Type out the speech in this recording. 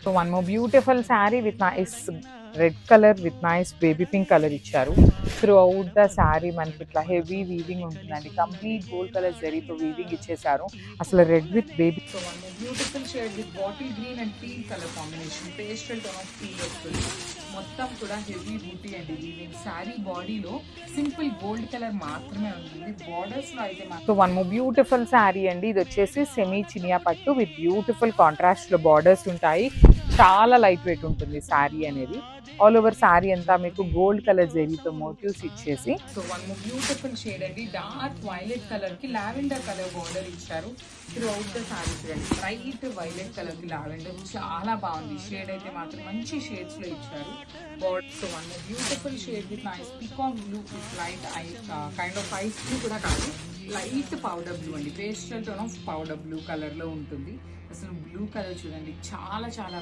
So one more beautiful sari with nice red colour with nice baby pink colour ఇచ్చారు. Through out the sari మనకి ఇట్లా heavy weaving ఉంటుందండి. Complete gold colour జరీతో weaving ఇచ్చేసారు. అసలు red with baby. So one more beautiful shade with bottle green and teal colour combination. Pastel tone of teal వస్తుంది. మొత్తం కూడా హెవీ బూటీ అండి వీవింగ్. శారీ బాడీలో సింపుల్ గోల్డ్ కలర్ మాత్రమే ఉంటుంది. బార్డర్స్ లో అయితే so one more beautiful sari అండి. ఇది వచ్చేసి సెమీ చినియా పట్టు విత్ బ్యూటిఫుల్ కాంట్రాస్ట్ లో బార్డర్స్ ఉంటాయి. చాలా లైట్ వెయిట్ ఉంటుంది శారీ అనేది. ఆల్ ఓవర్ శారీ అంతా మీకు గోల్డ్ కలర్ జరీతో మోటివ్స్ ఇచ్చేసి. So one more beautiful shade అండి. డార్క్ వైలెట్ కలర్ కి లావెండర్ కలర్ బార్డర్ ఇచ్చారు. త్రూ అవుట్ ద శారీ చూడండి. బ్రైట్ వైలెట్ కలర్ కి లావెండర్ చాలా బాగుంది. షేడ్ అయితే మాత్రం మంచి షేడ్స్ లో ఇచ్చారు. So one more beautiful shade with nice peacock blue with light kind of ice blue కూడా కాదు, లైట్ పౌడర్ బ్లూ అండి. Pastel tone of powder blue colour లో ఉంటుంది. అసలు బ్లూ కలర్ చూడండి చాలా చాలా